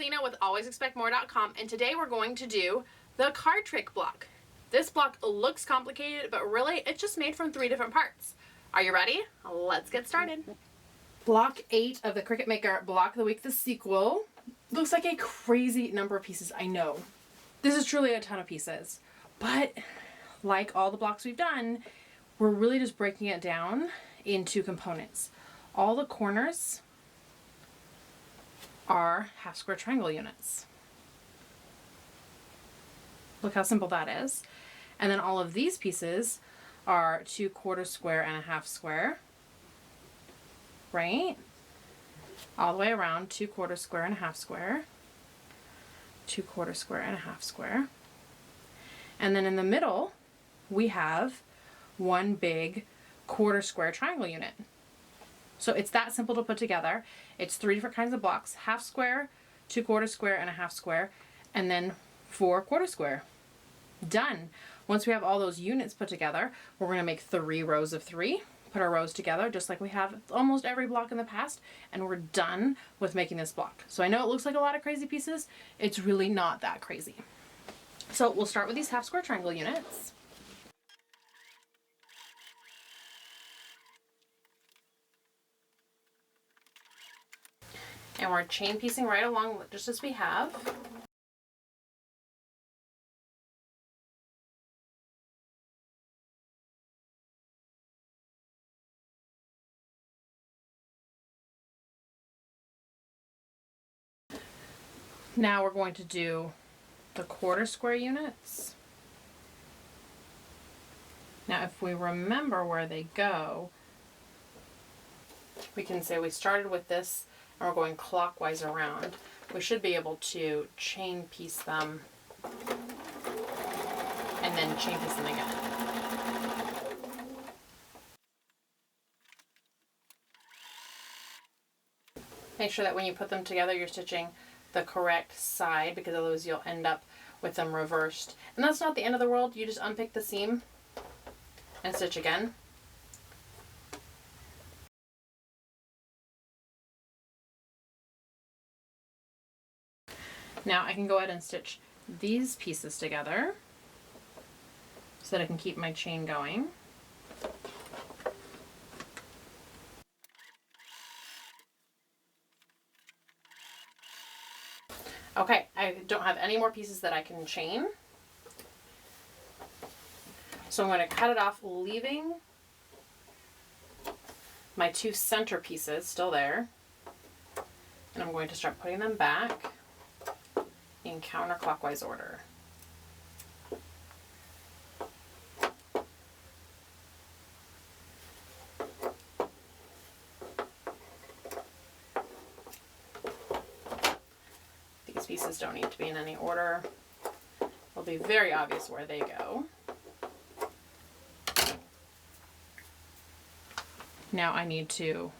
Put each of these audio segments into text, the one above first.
Marlena with alwaysexpectmore.com, and today we're going to do the card trick block. This block looks complicated, but really it's just made from 3 different parts. Are you ready? Let's get started. Block 8 of the Cricut Maker Block of the Week, the sequel. Looks like a crazy number of pieces, I know. This is truly a ton of pieces, but like all the blocks we've done, we're really just breaking it down into components. All the corners are half square triangle units. Look how simple that is. And then all of these pieces are 2/4 square and a half square, right? All the way around, 2/4 square and a half square, 2/4 square and a half square. And then in the middle, we have one big 1/4 square triangle unit. So it's that simple to put together. It's 3 different kinds of blocks: half square, 2/4 square and a half square, and then 4/4 square. Done. Once we have all those units put together, we're going to make 3 rows of 3, put our rows together just like we have almost every block in the past, and we're done with making this block. So I know it looks like a lot of crazy pieces. It's really not that crazy. So we'll start with these half square triangle units. And we're chain piecing right along just as we have. Now we're going to do the 1/4 square units. Now if we remember where they go, we can say we started with this and we're going clockwise around. We should be able to chain piece them and then chain piece them again. Make sure that when you put them together, you're stitching the correct side, because otherwise you'll end up with them reversed. And that's not the end of the world. You just unpick the seam and stitch again. Now I can go ahead and stitch these pieces together so that I can keep my chain going. Okay, I don't have any more pieces that I can chain. So I'm going to cut it off, leaving my 2 center pieces still there. And I'm going to start putting them back in counterclockwise order. These pieces don't need to be in any order. It'll be very obvious where they go. Now I need to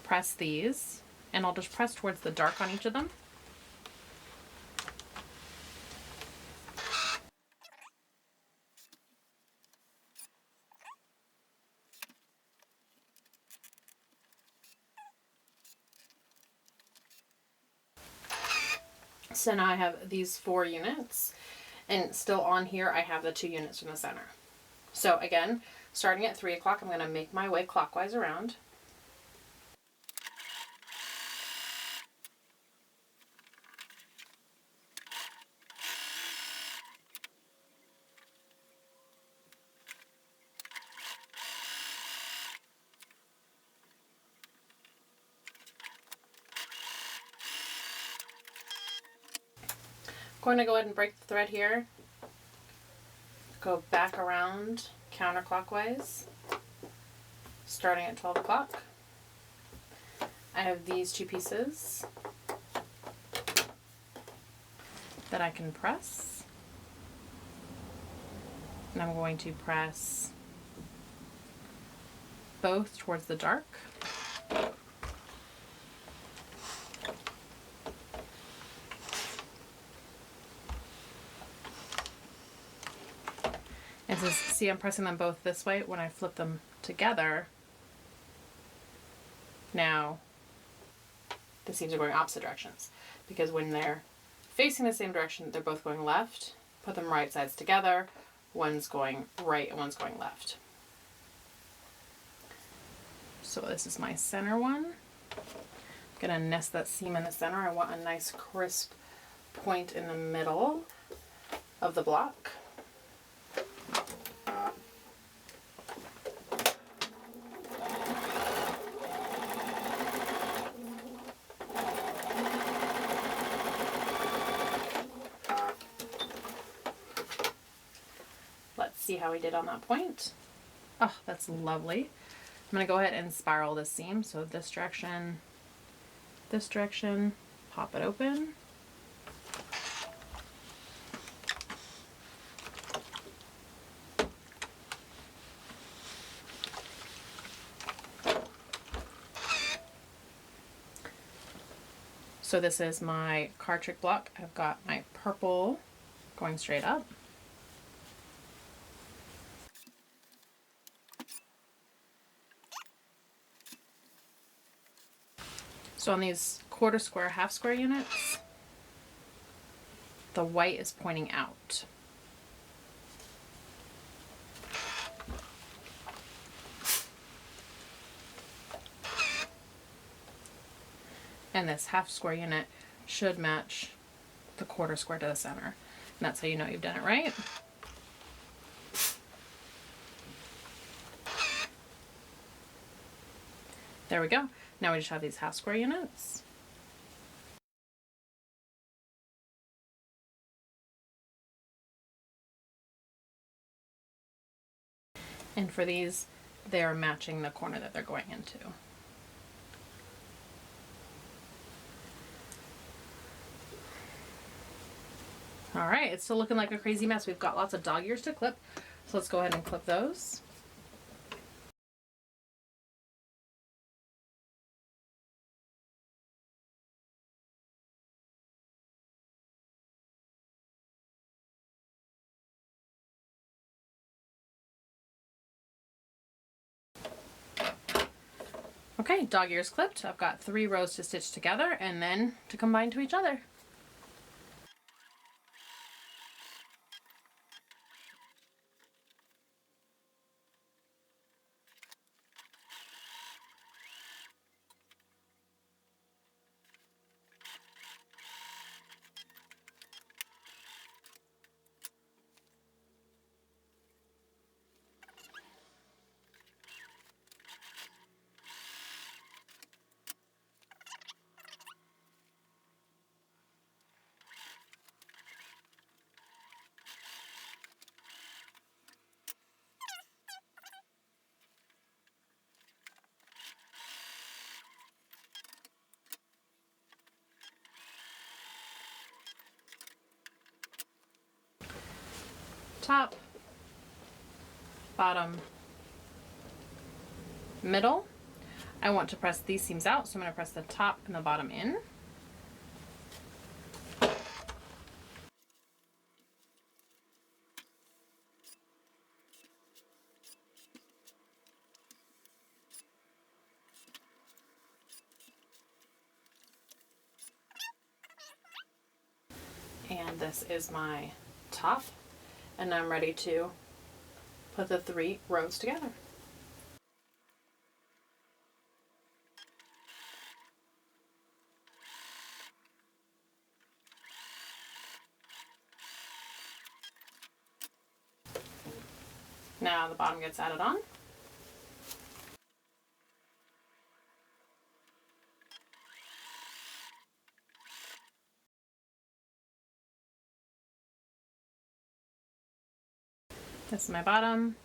press these, and I'll just press towards the dark on each of them. So now I have these 4 units, and still on here I have the 2 units from the center. So again, starting at 3 o'clock, I'm going to make my way clockwise around. I'm going to go ahead and break the thread here, go back around counterclockwise, starting at 12 o'clock. I have these 2 pieces that I can press, and I'm going to press both towards the dark. And so see, I'm pressing them both this way. When I flip them together, now the seams are going opposite directions, because when they're facing the same direction, they're both going left. Put them right sides together. One's going right and one's going left. So this is my center one. I'm gonna nest that seam in the center. I want a nice crisp point in the middle of the block. Let's see how we did on that point. Oh, that's lovely. I'm going to go ahead and spiral this seam. So this direction, pop it open. So this is my card trick block. I've got my purple going straight up. So on these quarter square, half square units, the white is pointing out. And this half square unit should match the quarter square to the center. And that's how you know you've done it right. There we go. Now we just have these half square units. And for these, they're matching the corner that they're going into. All right, it's still looking like a crazy mess. We've got lots of dog ears to clip. So let's go ahead and clip those. Okay, dog ears clipped. I've got 3 rows to stitch together and then to combine to each other. Top, bottom, middle. I want to press these seams out, so I'm going to press the top and the bottom in. And this is my top, and I'm ready to put the 3 rows together. Now the bottom gets added on. This is my bottom.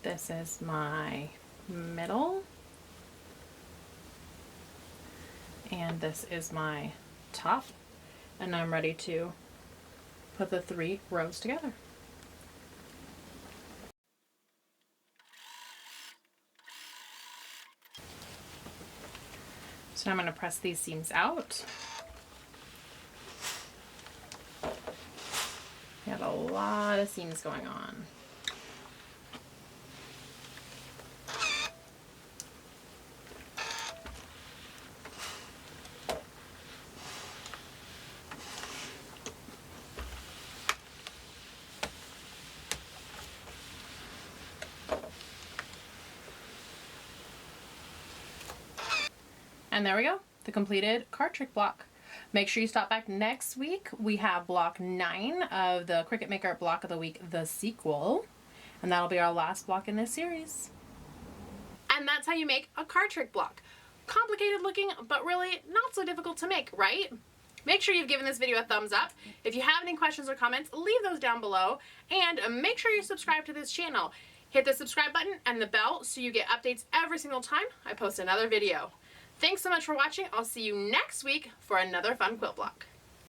This is my middle. And this is my top. And I'm ready to put the 3 rows together. So I'm going to press these seams out. We have a lot of seams going on. And there we go, the completed card trick block. Make sure you stop back next week. We have block 9 of the Cricut Maker Block of the Week, the sequel. And that'll be our last block in this series. And that's how you make a card trick block. Complicated looking, but really not so difficult to make, right? Make sure you've given this video a thumbs up. If you have any questions or comments, leave those down below. And make sure you subscribe to this channel. Hit the subscribe button and the bell so you get updates every single time I post another video. Thanks so much for watching. I'll see you next week for another fun quilt block.